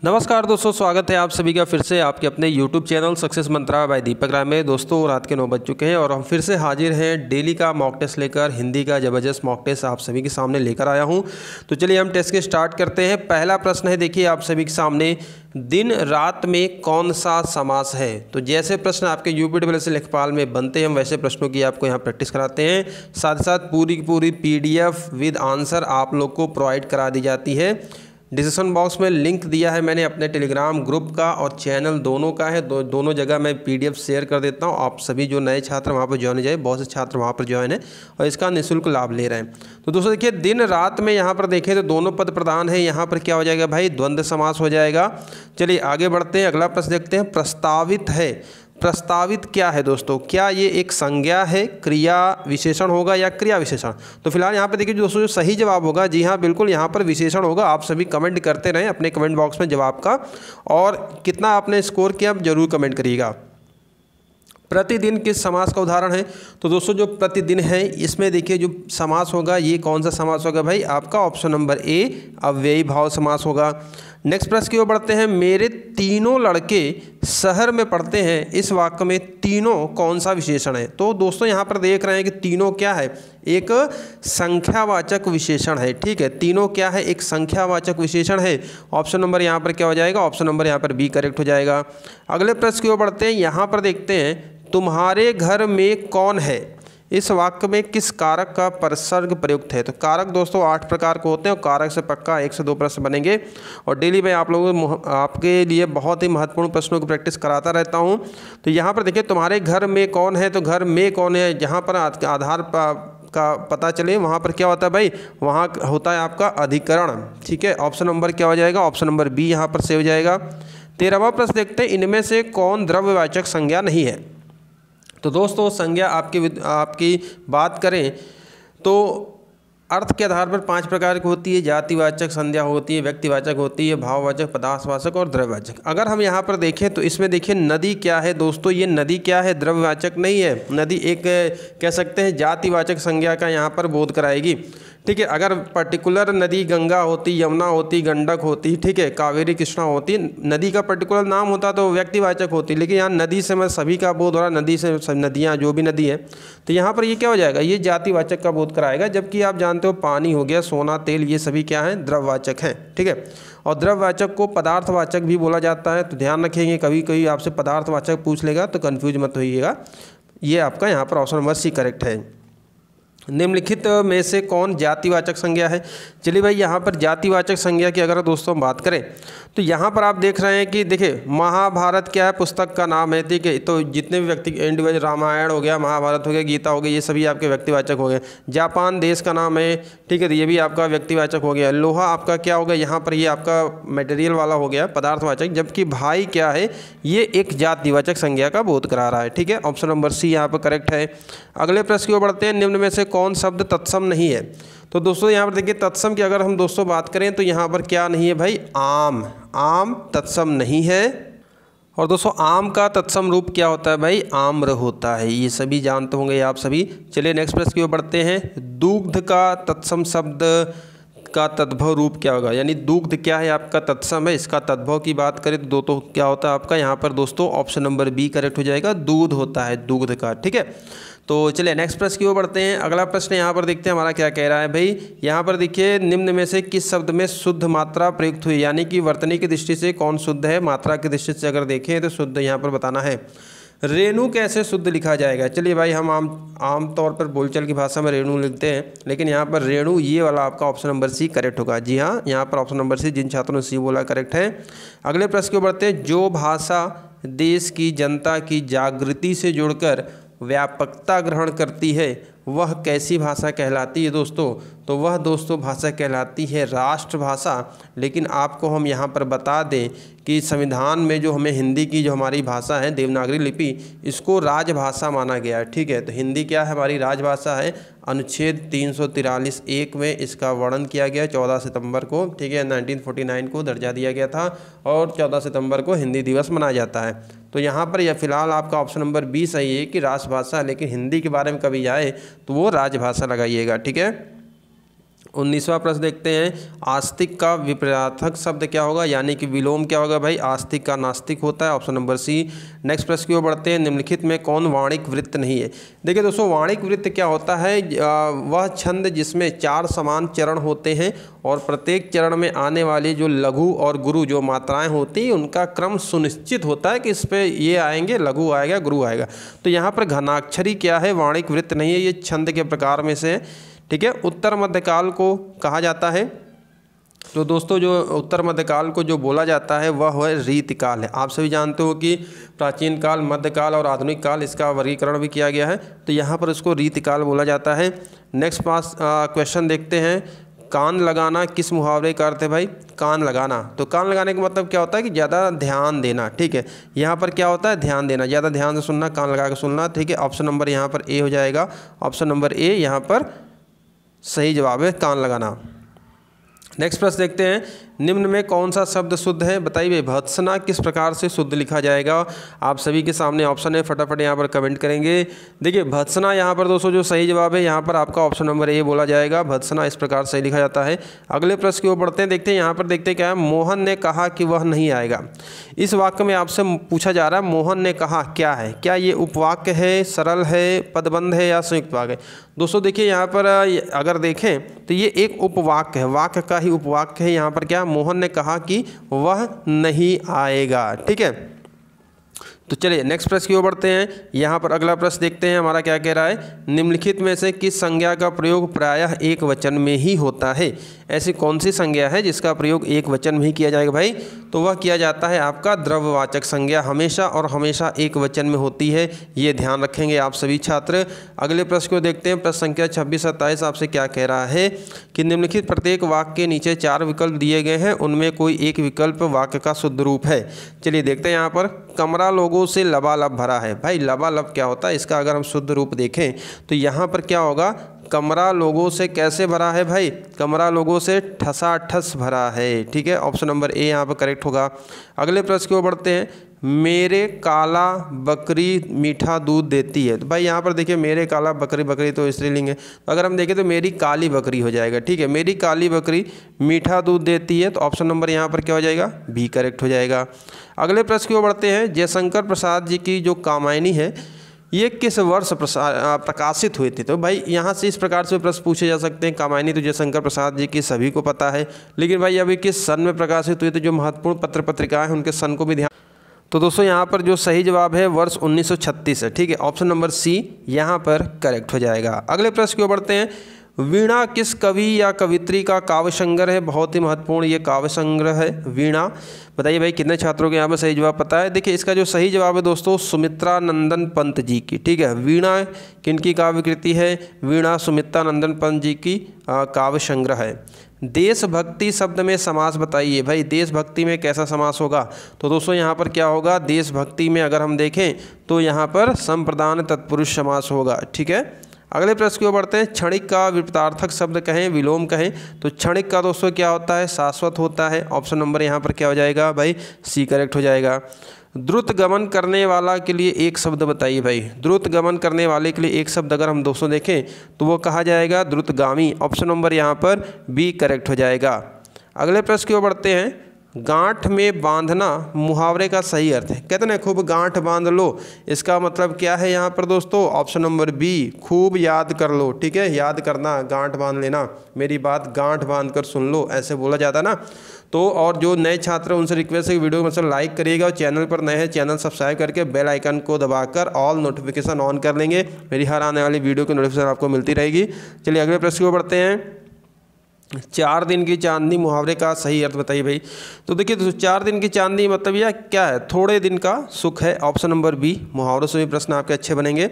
नमस्कार दोस्तों, स्वागत है आप सभी का फिर से आपके अपने YouTube चैनल सक्सेस मंत्रा बाय दीपक राय में। दोस्तों रात के 9 बज चुके हैं और हम फिर से हाजिर हैं डेली का मॉक टेस्ट लेकर। हिंदी का ज़बरदस्त मॉक टेस्ट आप सभी के सामने लेकर आया हूं। तो चलिए हम टेस्ट के स्टार्ट करते हैं। पहला प्रश्न है, देखिए आप सभी के सामने, दिन रात में कौन सा समास है। तो जैसे प्रश्न आपके यूपी से लेखपाल में बनते हैं, हम वैसे प्रश्नों की आपको यहाँ प्रैक्टिस कराते हैं। साथ ही साथ पूरी की पूरी PDF विद आंसर आप लोग को प्रोवाइड करा दी जाती है। डिस्क्रिप्शन बॉक्स में लिंक दिया है मैंने अपने टेलीग्राम ग्रुप का और चैनल दोनों का है। दोनों जगह मैं PDF शेयर कर देता हूं। आप सभी जो नए छात्र वहां पर ज्वाइन हो जाए, बहुत से छात्र वहां पर ज्वाइन है और इसका निःशुल्क लाभ ले रहे हैं। तो दोस्तों देखिए, दिन रात में यहाँ पर देखें तो दोनों पद प्रधान है। यहाँ पर क्या हो जाएगा भाई, द्वंद्व समास हो जाएगा। चलिए आगे बढ़ते हैं, अगला प्रश्न देखते हैं। प्रस्तावित है, प्रस्तावित क्या है दोस्तों? क्या ये एक संज्ञा है, क्रिया विशेषण होगा या क्रिया विशेषण? तो फिलहाल यहाँ पे देखिए दोस्तों, जो सही जवाब होगा, जी हाँ बिल्कुल, यहाँ पर विशेषण होगा। आप सभी कमेंट करते रहें अपने कमेंट बॉक्स में जवाब का, और कितना आपने स्कोर किया आप जरूर कमेंट करिएगा। प्रतिदिन किस समास का उदाहरण है? तो दोस्तों जो प्रतिदिन है, इसमें देखिए जो समास होगा ये कौन सा समास होगा भाई? आपका ऑप्शन नंबर ए, अव्ययी भाव समास होगा। नेक्स्ट प्रश्न की ओर बढ़ते हैं। मेरे तीनों लड़के शहर में पढ़ते हैं, इस वाक्य में तीनों कौन सा विशेषण है? तो दोस्तों यहाँ पर देख रहे हैं कि तीनों क्या है, एक संख्यावाचक विशेषण है। ठीक है, तीनों क्या है, एक संख्यावाचक विशेषण है। ऑप्शन नंबर यहाँ पर क्या हो जाएगा? ऑप्शन नंबर यहाँ पर बी करेक्ट हो जाएगा। अगले प्रश्न की ओर बढ़ते हैं। यहाँ पर देखते हैं, तुम्हारे घर में कौन है, इस वाक्य में किस कारक का परसर्ग प्रयुक्त है? तो कारक दोस्तों 8 प्रकार के होते हैं और कारक से पक्का 1 से 2 प्रश्न बनेंगे। और डेली मैं आप लोगों आपके लिए बहुत ही महत्वपूर्ण प्रश्नों की प्रैक्टिस कराता रहता हूं। तो यहाँ पर देखिए, तुम्हारे घर में कौन है, तो घर में कौन है, जहाँ पर आधार का पता चले वहाँ पर क्या होता है भाई, वहाँ होता है आपका अधिकरण। ठीक है, ऑप्शन नंबर क्या हो जाएगा? ऑप्शन नंबर बी यहाँ पर से हो जाएगा। 13वां प्रश्न देखते हैं। इनमें से कौन द्रव्यवाचक संज्ञा नहीं है? तो दोस्तों संज्ञा आपकी बात करें तो अर्थ के आधार पर 5 प्रकार की होती है। जातिवाचक संज्ञा होती है, व्यक्तिवाचक होती है, भाववाचक, पदार्थवाचक और द्रव्यवाचक। अगर हम यहाँ पर देखें तो इसमें देखिए नदी क्या है दोस्तों, ये नदी क्या है, द्रव्यवाचक नहीं है। नदी एक कह सकते हैं जातिवाचक संज्ञा का यहाँ पर बोध कराएगी। ठीक है, अगर पर्टिकुलर नदी गंगा होती, यमुना होती, गंडक होती, ठीक है, कावेरी, कृष्णा होती, नदी का पर्टिकुलर नाम होता तो व्यक्तिवाचक होती। लेकिन यहाँ नदी से मैं सभी का बोध हो रहा, नदी से नदियाँ जो भी नदी है, तो यहाँ पर ये क्या हो जाएगा, ये जातिवाचक का बोध कराएगा। जबकि आप जानते हो पानी हो गया, सोना, तेल, ये सभी क्या हैं, द्रव्यवाचक हैं। ठीक है, और द्रव्यवाचक को पदार्थवाचक भी बोला जाता है। तो ध्यान रखेंगे, कभी कभी आपसे पदार्थवाचक पूछ लेगा तो कन्फ्यूज मत होइएगा। ये आपका यहाँ पर ऑप्शन नंबर सी करेक्ट है। निम्नलिखित में से कौन जातिवाचक संज्ञा है? चलिए भाई, यहाँ पर जातिवाचक संज्ञा की अगर दोस्तों हम बात करें तो यहाँ पर आप देख रहे हैं कि देखिए महाभारत क्या है, पुस्तक का नाम है। ठीक है, तो जितने भी व्यक्ति इंडिविजुअल, रामायण हो गया, महाभारत हो गया, गीता हो गई, ये सभी आपके व्यक्तिवाचक हो गए। जापान देश का नाम है, ठीक है, तो ये भी आपका व्यक्तिवाचक हो गया। लोहा आपका क्या हो गया, यहाँ पर ये आपका मटेरियल वाला हो गया, पदार्थवाचक। जबकि भाई क्या है, ये एक जातिवाचक संज्ञा का बोध करा रहा है। ठीक है, ऑप्शन नंबर सी यहाँ पर करेक्ट है। अगले प्रश्न की ओर बढ़ते हैं। निम्न में से कौन शब्द तत्सम नहीं है? तो दोस्तों यहाँ पर देखिए, तत्सम की अगर हम दोस्तों बात करें तो यहाँ पर क्या नहीं है भाई, आम। आम तत्सम नहीं है। और दोस्तों आम का तत्सम रूप क्या होता है भाई, आम्र होता है। ये सभी जानते होंगे आप सभी। चलिए नेक्स्ट प्रश्न की ओर बढ़ते हैं। दुग्ध का तत्सम शब्द का तद्भव रूप क्या होगा? यानी दुग्ध क्या है, आपका तत्सम है, इसका तद्भव की बात करें तो क्या होता है आपका यहाँ पर दोस्तों ऑप्शन नंबर बी करेक्ट हो जाएगा। दूध होता है, दुग्ध का। ठीक है, तो चलिए नेक्स्ट प्रश्न की ओर बढ़ते हैं। अगला प्रश्न यहाँ पर देखते हैं हमारा क्या कह रहा है भाई। यहाँ पर देखिए, निम्न में से किस शब्द में शुद्ध मात्रा प्रयुक्त हुई? यानी कि वर्तनी की दृष्टि से कौन शुद्ध है, मात्रा की दृष्टि से अगर देखें तो शुद्ध यहाँ पर बताना है। रेणु कैसे शुद्ध लिखा जाएगा? चलिए भाई, हम आम तौर पर बोलचाल की भाषा में रेणु लिखते हैं, लेकिन यहाँ पर रेणु ये वाला आपका ऑप्शन नंबर सी करेक्ट होगा। जी हाँ, यहाँ पर ऑप्शन नंबर सी, जिन छात्रों ने सी बोला, करेक्ट है। अगले प्रश्न को बढ़ते हैं। जो भाषा देश की जनता की जागृति से जुड़कर व्यापकता ग्रहण करती है वह कैसी भाषा कहलाती है दोस्तों? तो वह दोस्तों भाषा कहलाती है राष्ट्रभाषा। लेकिन आपको हम यहाँ पर बता दें कि संविधान में जो हमें हिंदी की जो हमारी भाषा है देवनागरी लिपि, इसको राजभाषा माना गया है। ठीक है, तो हिंदी क्या है, हमारी राजभाषा है। अनुच्छेद 343(1) में इसका वर्णन किया गया 14 सितंबर को। ठीक है, 1949 को दर्जा दिया गया था और 14 सितंबर को हिंदी दिवस मनाया जाता है। तो यहाँ पर यह फिलहाल आपका ऑप्शन नंबर बी सही है कि राष्ट्रभाषा। लेकिन हिंदी के बारे में कभी आए तो वो राजभाषा लगाइएगा। ठीक है, 19वां प्रश्न देखते हैं, आस्तिक का विपरीतार्थक शब्द क्या होगा, यानी कि विलोम क्या होगा भाई, आस्तिक का नास्तिक होता है, ऑप्शन नंबर सी। नेक्स्ट प्रश्न की ओर बढ़ते हैं, निम्नलिखित में कौन वाणिक वृत्त नहीं है। देखिए दोस्तों, वाणिक वृत्त क्या होता है, वह छंद जिसमें 4 समान चरण होते हैं और प्रत्येक चरण में आने वाली जो लघु और गुरु जो मात्राएं होती हैं उनका क्रम सुनिश्चित होता है कि इस पर ये आएंगे, लघु आएगा, गुरु आएगा। तो यहाँ पर घनाक्षरी क्या है, वाणिक वृत्त नहीं है, ये छंद के प्रकार में से, ठीक है। उत्तर मध्यकाल को कहा जाता है। तो दोस्तों, जो उत्तर मध्यकाल को जो बोला जाता है वह है रीतिकाल है। आप सभी जानते हो कि प्राचीन काल, मध्यकाल और आधुनिक काल, इसका वर्गीकरण भी किया गया है, तो यहाँ पर इसको रीतिकाल बोला जाता है। नेक्स्ट क्वेश्चन देखते हैं, कान लगाना किस मुहावरे का अर्थ है भाई, कान लगाना। तो कान लगाने का मतलब क्या होता है कि ज़्यादा ध्यान देना, ठीक है। यहाँ पर क्या होता है, ध्यान देना, ज़्यादा ध्यान से सुनना, कान लगा के सुनना, ठीक है। ऑप्शन नंबर यहाँ पर ए हो जाएगा, ऑप्शन नंबर ए यहाँ पर सही जवाब है, कान लगाना। नेक्स्ट प्रश्न देखते हैं, निम्न में कौन सा शब्द शुद्ध है, बताइए। भत्सना किस प्रकार से शुद्ध लिखा जाएगा। आप सभी के सामने ऑप्शन है, फटाफट यहाँ पर कमेंट करेंगे। देखिए भत्सना यहाँ पर दोस्तों जो सही जवाब है यहाँ पर आपका ऑप्शन नंबर ए बोला जाएगा, भत्सना इस प्रकार से लिखा जाता है। अगले प्रश्न की ओर बढ़ते हैं, देखते हैं यहाँ पर, देखते हैं क्या है, मोहन ने कहा कि वह नहीं आएगा। इस वाक्य में आपसे पूछा जा रहा है मोहन ने कहा क्या है, क्या ये उपवाक्य है, सरल है, पदबंध है या संयुक्त वाक्य है। दोस्तों देखिए यहाँ पर अगर देखें तो ये एक उपवाक्य है, वाक्य का ही उपवाक्य है। यहाँ पर क्या, मोहन ने कहा कि वह नहीं आएगा, ठीक है। तो चलिए नेक्स्ट प्रश्न की ओर बढ़ते हैं। यहाँ पर अगला प्रश्न देखते हैं, हमारा क्या कह रहा है, निम्नलिखित में से किस संज्ञा का प्रयोग प्रायः एक वचन में ही होता है। ऐसी कौन सी संज्ञा है जिसका प्रयोग एक वचन में ही किया जाएगा भाई, तो वह किया जाता है आपका द्रव्यवाचक संज्ञा, हमेशा और हमेशा एक वचन में होती है, ये ध्यान रखेंगे आप सभी छात्र। अगले प्रश्न को देखते हैं, प्रश्न संख्या 26-27 आपसे क्या कह रहा है कि निम्नलिखित प्रत्येक वाक्य के नीचे 4 विकल्प दिए गए हैं, उनमें कोई एक विकल्प वाक्य का शुद्ध रूप है। चलिए देखते हैं, यहाँ पर कमरा लोगों से लबालब भरा है। भाई लबालब क्या होता है, इसका अगर हम शुद्ध रूप देखें तो यहाँ पर क्या होगा, कमरा लोगों से कैसे भरा है भाई, कमरा लोगों से ठसाठस भरा है, ठीक है। ऑप्शन नंबर ए यहाँ पर करेक्ट होगा। अगले प्रश्न की ओर बढ़ते हैं, मेरे काला बकरी मीठा दूध देती है। तो भाई यहाँ पर देखिए, मेरे काला बकरी, बकरी तो स्त्रीलिंग है, तो अगर हम देखें तो मेरी काली बकरी हो जाएगा, ठीक है। मेरी काली बकरी मीठा दूध देती है, तो ऑप्शन नंबर यहाँ पर क्या हो जाएगा, बी करेक्ट हो जाएगा। अगले प्रश्न की ओर बढ़ते हैं, जयशंकर प्रसाद जी की जो कामायनी है ये किस वर्ष प्रकाशित हुई थी। तो भाई यहाँ से इस प्रकार से प्रश्न पूछे जा सकते हैं, कामायनी तो जयशंकर प्रसाद जी की सभी को पता है, लेकिन भाई अभी किस सन में प्रकाशित हुई थी, जो महत्वपूर्ण पत्र पत्रिकाएं हैं उनके सन को भी ध्यान। तो दोस्तों यहाँ पर जो सही जवाब है वर्ष 1936 है, ठीक है। ऑप्शन नंबर सी यहाँ पर करेक्ट हो जाएगा। अगले प्रश्न की ओर बढ़ते हैं, वीणा किस कवि या कवित्री का काव्य संग्रह है, बहुत ही महत्वपूर्ण ये काव्य संग्रह है वीणा। बताइए भाई कितने छात्रों को यहाँ पर सही जवाब पता है। देखिए इसका जो सही जवाब है दोस्तों, सुमित्रा नंदन पंत जी की, ठीक है। वीणा किनकी काव्य कृति है, वीणा सुमित्रा नंदन पंत जी की काव्य संग्रह है। देशभक्ति शब्द में समास बताइए। भाई देशभक्ति में कैसा समास होगा, तो दोस्तों यहाँ पर क्या होगा, देशभक्ति में अगर हम देखें तो यहाँ पर संप्रदान तत्पुरुष समास होगा, ठीक है। अगले प्रश्न की ओर बढ़ते हैं, क्षणिक का विपरीतार्थक शब्द कहें, विलोम कहें, तो क्षणिक का दोस्तों क्या होता है, शाश्वत होता है। ऑप्शन नंबर यहाँ पर क्या हो जाएगा भाई, सी करेक्ट हो जाएगा। द्रुत गमन करने वाला के लिए एक शब्द बताइए भाई, द्रुत गमन करने वाले के लिए एक शब्द अगर हम दोस्तों देखें तो वो कहा जाएगा द्रुतगामी। ऑप्शन नंबर यहाँ पर बी करेक्ट हो जाएगा। अगले प्रश्न की ओर बढ़ते हैं, गांठ में बांधना मुहावरे का सही अर्थ है। कहते हैं खूब गांठ बांध लो, इसका मतलब क्या है यहाँ पर दोस्तों, ऑप्शन नंबर बी खूब याद कर लो, ठीक है। याद करना, गांठ बांध लेना, मेरी बात गांठ बांध कर सुन लो, ऐसे बोला जाता ना। तो और जो नए छात्र उनसे रिक्वेस्ट है कि वीडियो को लाइक करिएगा, और चैनल पर नए हैं चैनल सब्सक्राइब करके बेल आइकन को दबाकर ऑल नोटिफिकेशन ऑन कर लेंगे, मेरी हर आने वाली वीडियो की नोटिफिकेशन आपको मिलती रहेगी। चलिए अगले प्रश्न को बढ़ते हैं, 4 दिन की चांदनी मुहावरे का सही अर्थ बताइए भाई। तो देखिए दोस्तों 4 दिन की चांदनी मतलब यह क्या है, थोड़े दिन का सुख है। ऑप्शन नंबर बी, मुहावरों से भी प्रश्न आपके अच्छे बनेंगे।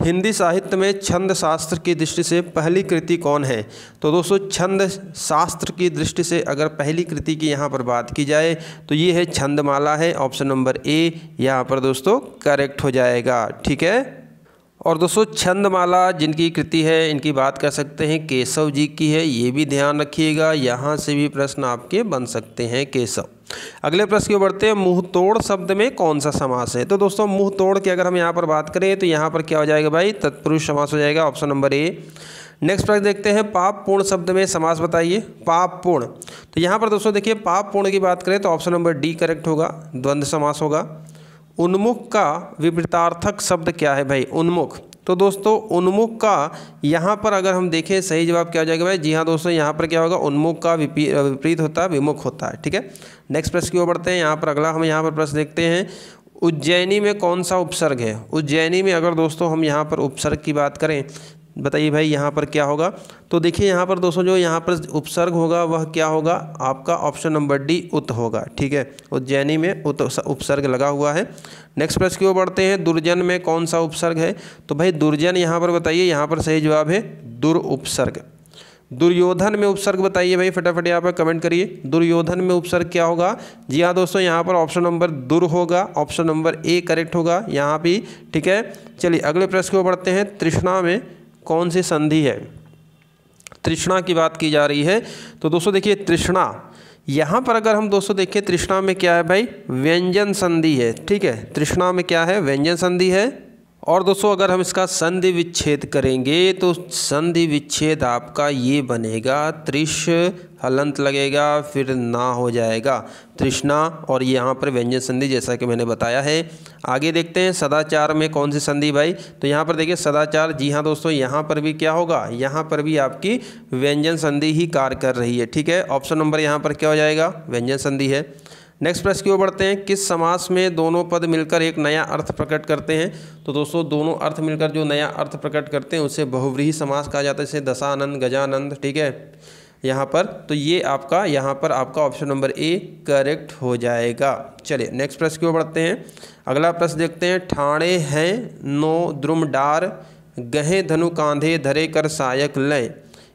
हिंदी साहित्य में छंद शास्त्र की दृष्टि से पहली कृति कौन है, तो दोस्तों छंद शास्त्र की दृष्टि से अगर पहली कृति की यहाँ पर बात की जाए तो ये है छंदमाला है। ऑप्शन नंबर ए यहाँ पर दोस्तों करेक्ट हो जाएगा, ठीक है। और दोस्तों छंदमाला जिनकी कृति है इनकी बात कर सकते हैं केशव जी की है, ये भी ध्यान रखिएगा, यहाँ से भी प्रश्न आपके बन सकते हैं केशव। अगले प्रश्न की ओर बढ़ते हैं, मुंह तोड़ शब्द में कौन सा समास है। तो दोस्तों मुंह तोड़ की अगर हम यहाँ पर बात करें तो यहाँ पर क्या हो जाएगा भाई, तत्पुरुष समास हो जाएगा। Option number A. नेक्स्ट प्रश्न देखते हैं, पाप पूर्ण शब्द में समास बताइए। पाप पूर्ण, तो यहाँ पर दोस्तों देखिए पाप पूर्ण की बात करें तो ऑप्शन नंबर डी करेक्ट होगा, द्वंद्व समास होगा। उन्मुख का विपरीतार्थक शब्द क्या है भाई? उन्मुख। तो दोस्तों उन्मुख का यहाँ पर अगर हम देखें सही जवाब क्या हो जाएगा भाई? जी हाँ दोस्तों, यहाँ पर क्या होगा? उन्मुख का विपरीत होता है, विमुख होता है। ठीक है, नेक्स्ट प्रश्न की ओर बढ़ते हैं। यहाँ पर अगला हम यहाँ पर प्रश्न देखते हैं, उज्जैनी में कौन सा उपसर्ग है? उज्जैनी में अगर दोस्तों हम यहाँ पर उपसर्ग की बात करें, बताइए भाई यहाँ पर क्या होगा? तो देखिए यहाँ पर दोस्तों जो यहाँ पर उपसर्ग होगा वह क्या होगा? आपका ऑप्शन नंबर डी उत होगा। ठीक है, उज्जैनी में उत उपसर्ग लगा हुआ है। नेक्स्ट प्रश्न की ओर बढ़ते हैं, दुर्जन में कौन सा उपसर्ग है? तो भाई दुर्जन यहाँ पर बताइए, यहाँ पर सही जवाब है दुर उपसर्ग। दुर्योधन में उपसर्ग बताइए भाई, फटाफट यहाँ पर कमेंट करिए, दुर्योधन में उपसर्ग क्या होगा? जी हाँ दोस्तों, यहाँ पर ऑप्शन नंबर दुर होगा, ऑप्शन नंबर ए करेक्ट होगा यहाँ भी। ठीक है, चलिए अगले प्रश्न की ओर बढ़ते हैं, तृष्णा में कौन सी संधि है? तृष्णा की बात की जा रही है, तो दोस्तों देखिए तृष्णा यहाँ पर अगर हम दोस्तों देखें, तृष्णा में क्या है भाई? व्यंजन संधि है। ठीक है, तृष्णा में क्या है? व्यंजन संधि है। और दोस्तों अगर हम इसका संधि विच्छेद करेंगे तो संधि विच्छेद आपका ये बनेगा, त्रिश हलंत लगेगा, फिर ना हो जाएगा तृष्णा, और यहाँ पर व्यंजन संधि जैसा कि मैंने बताया है। आगे देखते हैं, सदाचार में कौन सी संधि भाई? तो यहाँ पर देखिए सदाचार, जी हाँ दोस्तों, यहाँ पर भी क्या होगा? यहाँ पर भी आपकी व्यंजन संधि ही कार्य कर रही है। ठीक है, ऑप्शन नंबर यहाँ पर क्या हो जाएगा? व्यंजन संधि है। नेक्स्ट प्रश्न की ओर बढ़ते हैं, किस समास में दोनों पद मिलकर एक नया अर्थ प्रकट करते हैं? तो दोस्तों दोनों अर्थ मिलकर जो नया अर्थ प्रकट करते हैं उसे बहुव्रीहि समास कहा जाता है, जैसे दशानंद, गजानंद। ठीक है, यहाँ पर तो ये आपका यहाँ पर आपका ऑप्शन नंबर ए करेक्ट हो जाएगा। चलिए नेक्स्ट प्रश्न की ओर बढ़ते हैं। अगला प्रश्न देखते हैं, ठाणे हैं नो द्रुम डार, गहे धनु कांधे धरे कर सायक लय,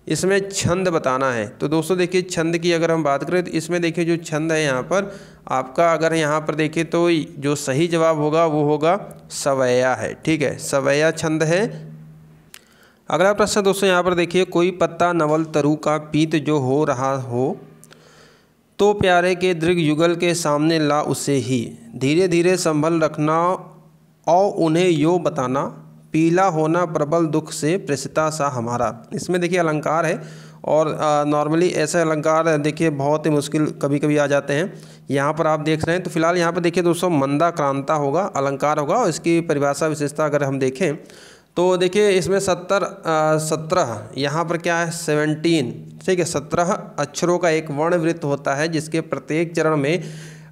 इसमें छंद बताना है। तो दोस्तों देखिए छंद की अगर हम बात करें तो इसमें देखिए जो छंद है यहाँ पर आपका, अगर यहाँ पर देखिए तो जो सही जवाब होगा वो होगा सवैया है। ठीक है, सवैया छंद है। अगला प्रश्न दोस्तों यहाँ पर देखिए, कोई पत्ता नवल तरु का पीत जो हो रहा हो तो प्यारे के दृग युगल के सामने ला उसे ही, धीरे धीरे संभल रखना और उन्हें यो बताना, पीला होना प्रबल दुख से प्रसिता सा हमारा। इसमें देखिए अलंकार है, और नॉर्मली ऐसे अलंकार देखिए बहुत ही मुश्किल कभी कभी आ जाते हैं। यहाँ पर आप देख रहे हैं, तो फिलहाल यहाँ पर देखिए दोस्तों मंदा क्रांता होगा, अलंकार होगा, और इसकी परिभाषा विशेषता अगर हम देखें तो देखिए इसमें 17 यहाँ पर क्या है? 17। ठीक है, 17 अक्षरों का एक वर्णवृत्त होता है, जिसके प्रत्येक चरण में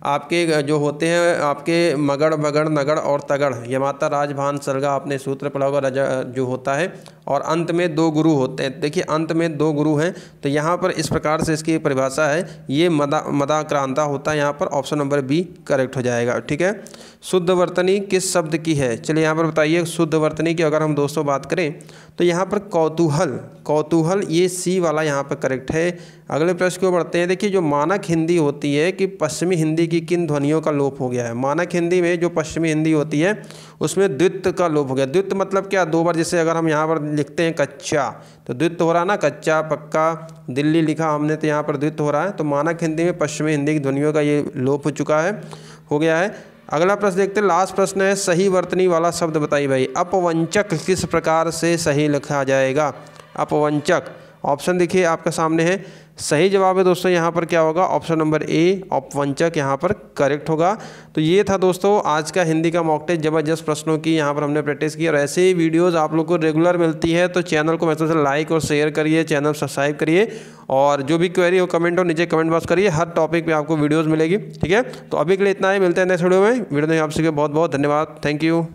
आपके जो होते हैं आपके मगड़, बगड़, नगड़ और तगड़, यमाता, राजभान, सरगा, आपने सूत्र पढ़ा होगा, रजा जो होता है, और अंत में 2 गुरु होते हैं। देखिए अंत में 2 गुरु हैं, तो यहाँ पर इस प्रकार से इसकी परिभाषा है, ये मदाक्रांता होता है। यहाँ पर ऑप्शन नंबर बी करेक्ट हो जाएगा। ठीक है, शुद्ध वर्तनी किस शब्द की है? चलिए यहाँ पर बताइए, शुद्ध वर्तनी की अगर हम दोस्तों बात करें तो यहाँ पर कौतूहल, कौतूहल ये सी वाला यहाँ पर करेक्ट है। अगले प्रश्न को बढ़ते हैं। देखिए जो मानक हिंदी होती है कि पश्चिमी हिंदी की किन ध्वनियों का लोप हो गया है? मानक हिंदी में जो पश्चिमी हिंदी होती है उसमें द्वित्व का लोप हो गया। द्वित्व मतलब क्या? 2 बार, जैसे अगर हम यहाँ पर लिखते हैं कच्चा तो द्वित्व हो रहा है ना, कच्चा, पक्का, दिल्ली लिखा हमने तो यहाँ पर द्वित्व हो रहा है। तो मानक हिंदी में पश्चिमी हिंदी की ध्वनियों का ये लोप हो चुका है, हो गया है। अगला प्रश्न देखते हैं, लास्ट प्रश्न है, सही वर्तनी वाला शब्द बताइए भाई। अपवंचक किस प्रकार से सही लिखा जाएगा? अपवंचक ऑप्शन देखिए आपके सामने है, सही जवाब है दोस्तों यहाँ पर क्या होगा? ऑप्शन नंबर ए अपवंचक यहाँ पर करेक्ट होगा। तो ये था दोस्तों आज का हिंदी का मॉक टेस्ट, जबरदस्त प्रश्नों की यहाँ पर हमने प्रैक्टिस की। और ऐसे ही वीडियोस आप लोग को रेगुलर मिलती है, तो चैनल को मैसेज से लाइक और शेयर करिए, चैनल सब्सक्राइब करिए, और जो भी क्वेरी हो कमेंट हो नीचे कमेंट बॉक्स करिए, हर टॉपिक पे आपको वीडियोज़ मिलेगी। ठीक है, तो अभी के लिए इतना ही, मिलते हैं नेक्स्ट वीडियो में। वीडियो में आप सभी को बहुत बहुत धन्यवाद, थैंक यू।